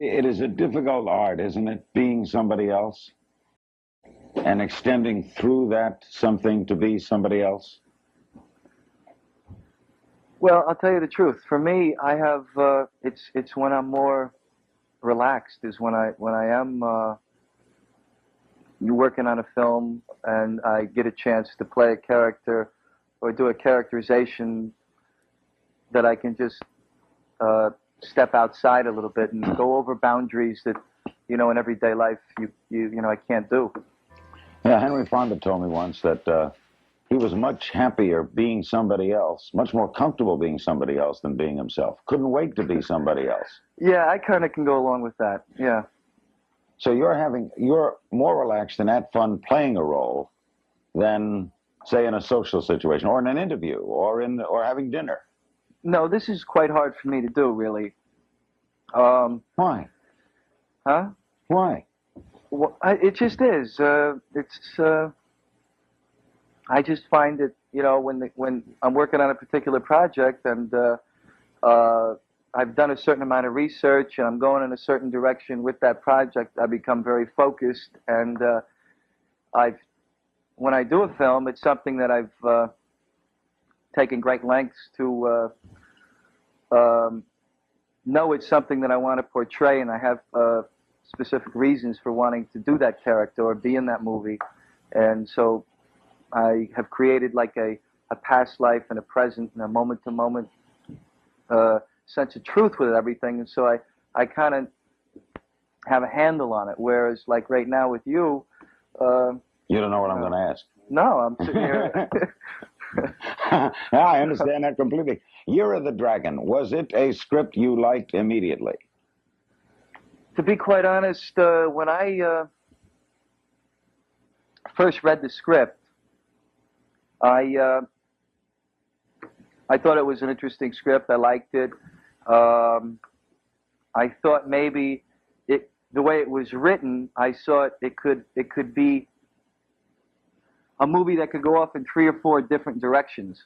It is a difficult art, isn't it? Being somebody else and extending through that something to be somebody else. Well, I'll tell you the truth. For me, I have it's when I'm more relaxed is when I am working on a film and I get a chance to play a character or do a characterization that I can just step outside a little bit and go over boundaries that in everyday life I can't do. Yeah, Henry Fonda told me once that he was much happier being somebody else, much more comfortable being somebody else than being himself. Couldn't wait to be somebody else. Yeah, I kind of can go along with that. Yeah. So you're more relaxed and at fun playing a role than, say, in a social situation or in an interview or having dinner. No, this is quite hard for me to do, really. Why? Huh? Why? Well, it just is. I just find it, when I'm working on a particular project and I've done a certain amount of research and I'm going in a certain direction with that project, I become very focused. And when I do a film, it's something that I've taken great lengths to know it's something that I want to portray, and I have specific reasons for wanting to do that character or be in that movie. And so I have created like a past life and a present and a moment-to-moment sense of truth with everything. And so I kind of have a handle on it, whereas like right now with you... you don't know what I'm going to ask. No, I'm sitting here... I understand that completely. Year of the Dragon, was it a script you liked immediately? To be quite honest, when I first read the script, I thought it was an interesting script. I liked it. I thought maybe the way it was written, I saw it could be a movie that could go off in 3 or 4 different directions.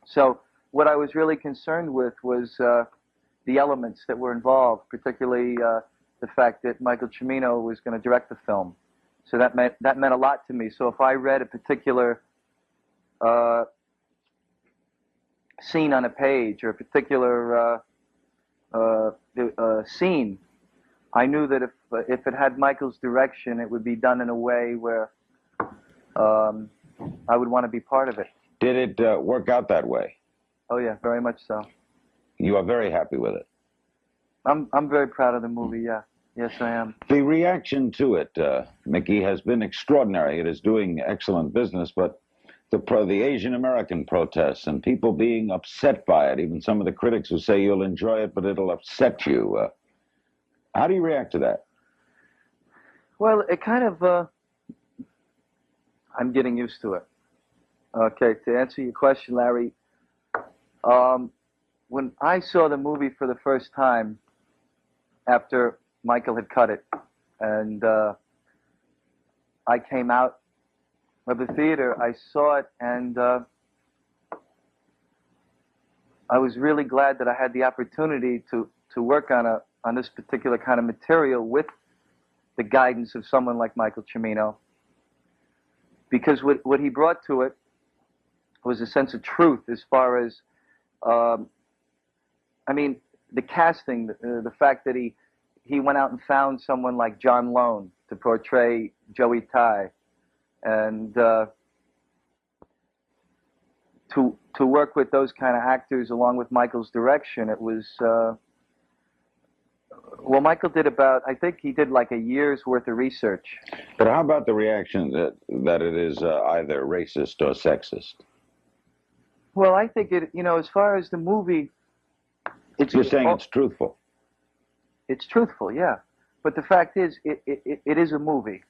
So what I was really concerned with was the elements that were involved, particularly the fact that Michael Cimino was going to direct the film. So that meant a lot to me. So if I read a particular scene on a page or a particular scene, I knew that if it had Michael's direction, it would be done in a way where I would want to be part of it. Did it work out that way? Oh yeah, very much so. You are very happy with it? I'm very proud of the movie, yeah. Yes, I am. The reaction to it, Mickey, has been extraordinary. It is doing excellent business, but the Asian American protests and people being upset by it, even some of the critics who say you'll enjoy it, but it'll upset you. How do you react to that? Well, it kind of, I'm getting used to it. Okay, to answer your question, Larry, when I saw the movie for the first time after Michael had cut it, and I came out of the theater, I saw it, and I was really glad that I had the opportunity to work on this particular kind of material with the guidance of someone like Michael Cimino, because what he brought to it was a sense of truth as far as, I mean, the casting, the fact that he went out and found someone like John Lone to portray Joey Tai, and to work with those kind of actors along with Michael's direction, it was, well, Michael did I think he did like a year's worth of research. But how about the reaction that it is either racist or sexist? Well, I think as far as the movie, You're saying it's truthful. It's truthful, yeah. But the fact is, it is a movie,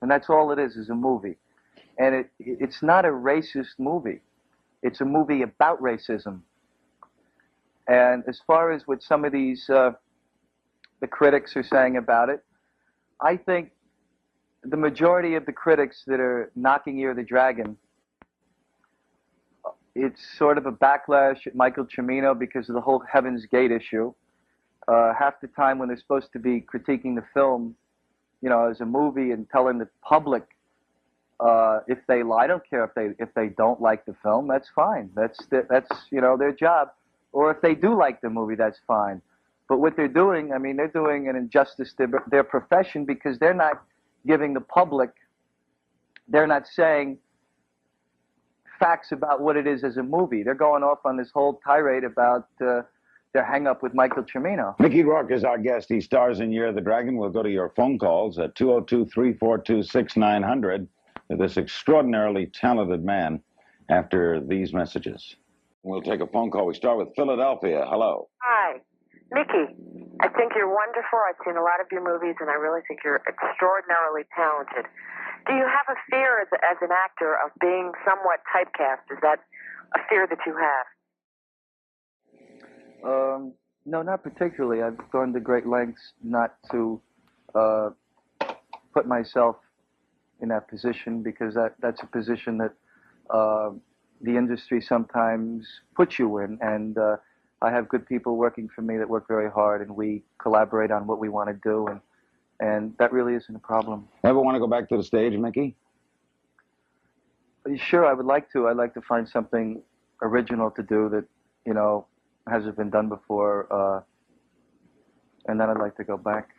and that's all it is a movie. And it's not a racist movie. It's a movie about racism. And as far as what some of these the critics are saying about it, I think the majority of the critics that are knocking Year of the Dragon, it's sort of a backlash at Michael Cimino because of the whole Heaven's Gate issue. half the time when they're supposed to be critiquing the film, as a movie and telling the public if they lie. I don't care if they don't like the film. That's fine. That's their job. Or if they do like the movie, that's fine. But what they're doing, I mean, they're doing an injustice to their profession because they're not giving the public, they're not saying facts about what it is as a movie. They're going off on this whole tirade about their hang-up with Michael Cimino. Mickey Rourke is our guest. He stars in Year of the Dragon. We'll go to your phone calls at 202-342-6900 with this extraordinarily talented man after these messages. We'll take a phone call. We start with Philadelphia. Hello. Hi. Mickey, I think you're wonderful. I've seen a lot of your movies, and I really think you're extraordinarily talented. Do you have a fear as an actor of being somewhat typecast? Is that a fear that you have? No, not particularly. I've gone to great lengths not to put myself in that position because that's a position that the industry sometimes puts you in, and I have good people working for me that work very hard, and we collaborate on what we want to do, and that really isn't a problem. Ever want to go back to the stage, Mickey? Sure, I would like to. I'd like to find something original to do that, hasn't been done before, and then I'd like to go back.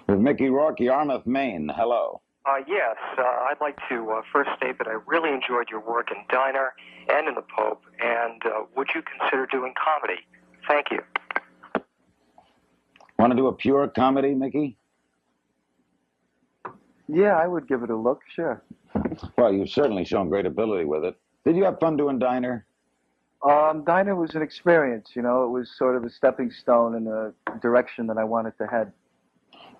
With Mickey Rourke, Yarmouth, Maine. Hello. Yes, I'd like to first state that I really enjoyed your work in Diner and in The Pope, and would you consider doing comedy? Thank you. Want to do a pure comedy, Mickey? Yeah, I would give it a look, sure. Well, you've certainly shown great ability with it. Did you have fun doing Diner? Diner was an experience, it was sort of a stepping stone in the direction that I wanted to head.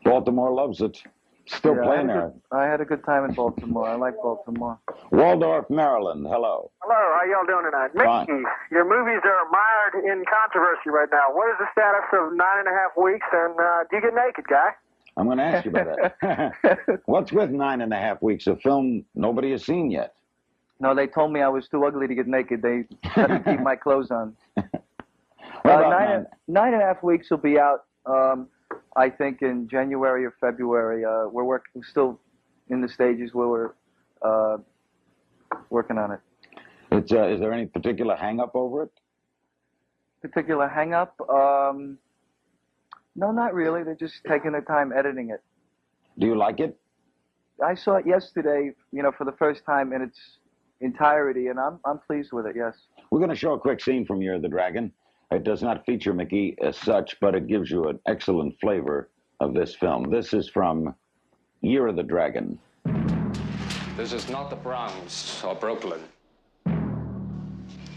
Baltimore loves it. Still playing there. I had a good time in Baltimore. I like Baltimore. Waldorf, Maryland. Hello. Hello, how y'all doing tonight? Fine. Mickey, your movies are mired in controversy right now. What is the status of 9.5 weeks, and do you get naked, guy? I'm going to ask you about that. What's with 9.5 weeks of film nobody has seen yet? No, they told me I was too ugly to get naked. They let me keep my clothes on. What about 9.5 weeks will be out, I think, in January or February. We're still in the stages where we're working on it. Is there any particular hang-up over it? Particular hang-up? No, not really. They're just taking their time editing it. Do you like it? I saw it yesterday, for the first time in its entirety, and I'm pleased with it, yes. We're going to show a quick scene from Year of the Dragon. It does not feature Mickey as such, but it gives you an excellent flavor of this film. This is from Year of the Dragon. This is not the Bronx or Brooklyn.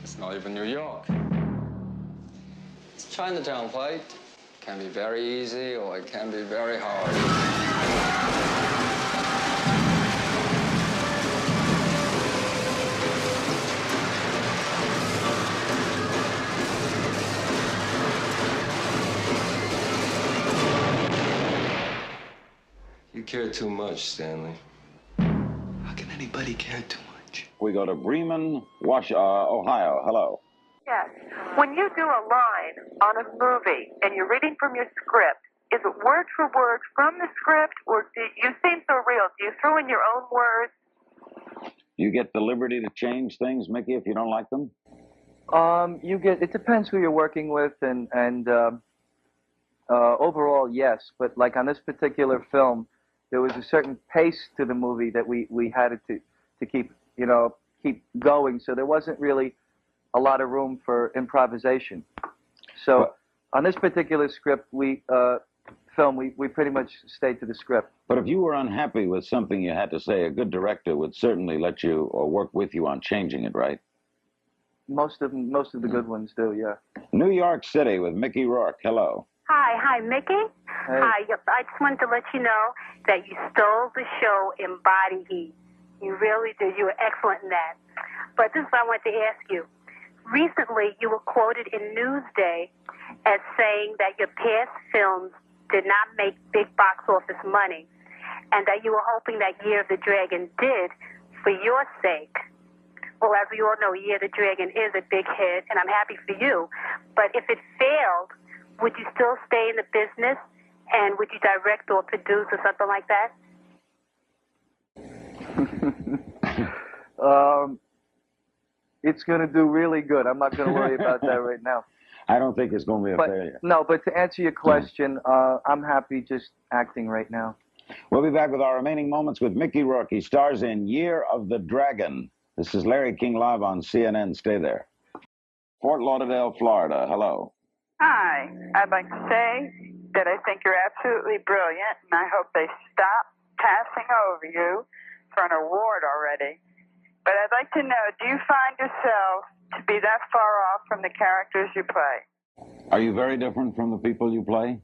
It's not even New York. It's Chinatown, plate. It can be very easy or it can be very hard. You care too much, Stanley. How can anybody care too much? We go to Bremen, Ohio. Hello. Yes. When you do a line on a movie and you're reading from your script, is it word for word from the script, or do you seem so real? Do you throw in your own words? You get the liberty to change things, Mickey, if you don't like them? It depends who you're working with, and overall, yes. But like on this particular film, there was a certain pace to the movie that we had to keep going. So there wasn't really a lot of room for improvisation. So on this particular script, we pretty much stayed to the script. But if you were unhappy with something you had to say, a good director would certainly let you or work with you on changing it, right? Most of the good ones do, yeah. New York City with Mickey Rourke. Hello. Hi, Mickey. Hey. Hi, I just wanted to let you know that you stole the show in Body Heat. You really did. You were excellent in that. But this is what I wanted to ask you. Recently, you were quoted in Newsday as saying that your past films did not make big box office money, and that you were hoping that Year of the Dragon did for your sake. Well, as we all know, Year of the Dragon is a big hit, and I'm happy for you. But if it failed, would you still stay in the business, and would you direct or produce or something like that? It's going to do really good. I'm not going to worry about that right now. I don't think it's going to be a failure. No, but to answer your question, I'm happy just acting right now. We'll be back with our remaining moments with Mickey Rourke. He stars in Year of the Dragon. This is Larry King live on CNN. Stay there. Fort Lauderdale, Florida. Hello. Hi. I'd like to say that I think you're absolutely brilliant, and I hope they stop passing over you for an award already. But I'd like to know, do you find yourself to be that far off from the characters you play? Are you very different from the people you play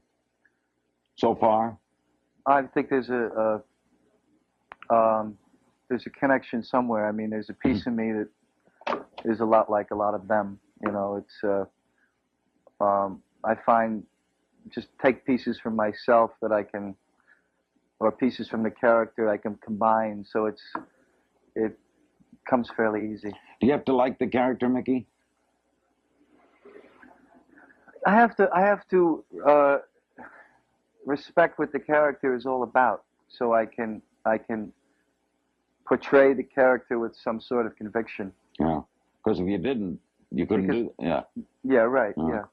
so far? I think there's a connection somewhere. I mean, there's a piece of me that is a lot like a lot of them. You know, it's I find just take pieces from myself that I can, or pieces from the character I can combine. So it comes fairly easy. Do you have to like the character, Mickey? I have to respect what the character is all about, so I can portray the character with some sort of conviction. Yeah, because if you didn't, you couldn't do it. Yeah. Yeah, right. Yeah.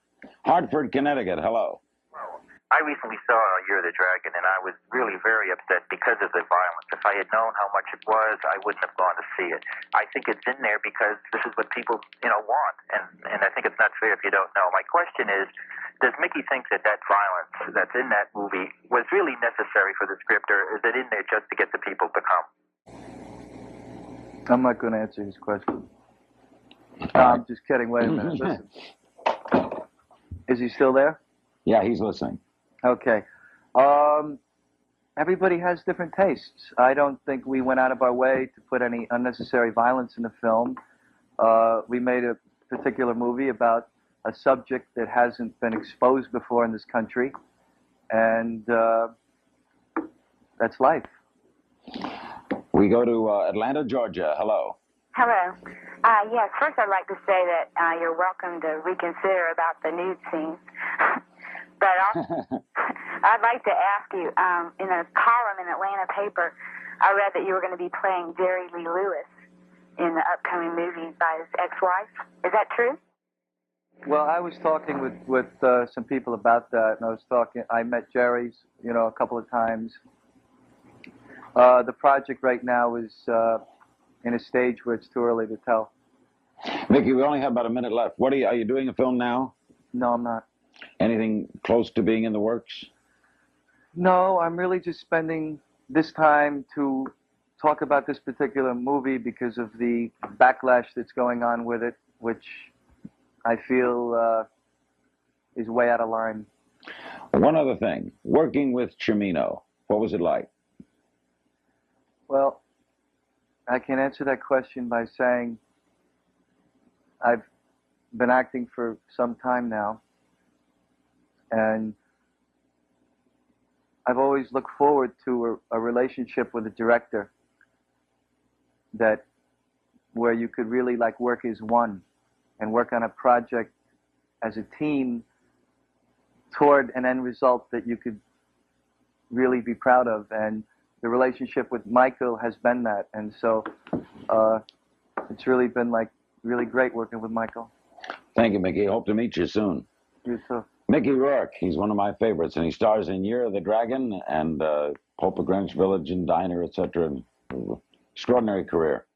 Hartford, Connecticut. Hello. I recently saw Year of the Dragon, and I was really very upset because of the violence. If I had known how much it was, I wouldn't have gone to see it. I think it's in there because this is what people, want, and I think it's not fair if you don't know. My question is, does Mickey think that violence that's in that movie was really necessary for the script, or is it in there just to get the people to come? I'm not going to answer his question. No, I'm just kidding. Wait a minute. Listen. Is he still there? Yeah, he's listening. Okay. Everybody has different tastes. I don't think we went out of our way to put any unnecessary violence in the film. We made a particular movie about a subject that hasn't been exposed before in this country, and that's life. We go to Atlanta, Georgia. Hello. Hello. Yes, first I'd like to say that you're welcome to reconsider about the nude scene. But also, I'd like to ask you, in a column in Atlanta paper, I read that you were going to be playing Jerry Lee Lewis in the upcoming movie by his ex-wife. Is that true? Well, I was talking with some people about that, and I met Jerry's, a couple of times. The project right now is in a stage where it's too early to tell. Mickey, we only have about a minute left. Are you doing a film now? No, I'm not. Anything close to being in the works? No, I'm really just spending this time to talk about this particular movie because of the backlash that's going on with it, which I feel is way out of line. One other thing, working with Cimino, what was it like? Well, I can answer that question by saying I've been acting for some time now, and I've always looked forward to a relationship with a director where you could really work as one and work on a project as a team toward an end result that you could really be proud of. And the relationship with Michael has been that, and so it's really been really great working with Michael. Thank you, Mickey. Hope to meet you soon. You too. Mickey Rourke, he's one of my favorites, and he stars in Year of the Dragon and Pope of Greenwich Village and Diner, etc. Extraordinary career.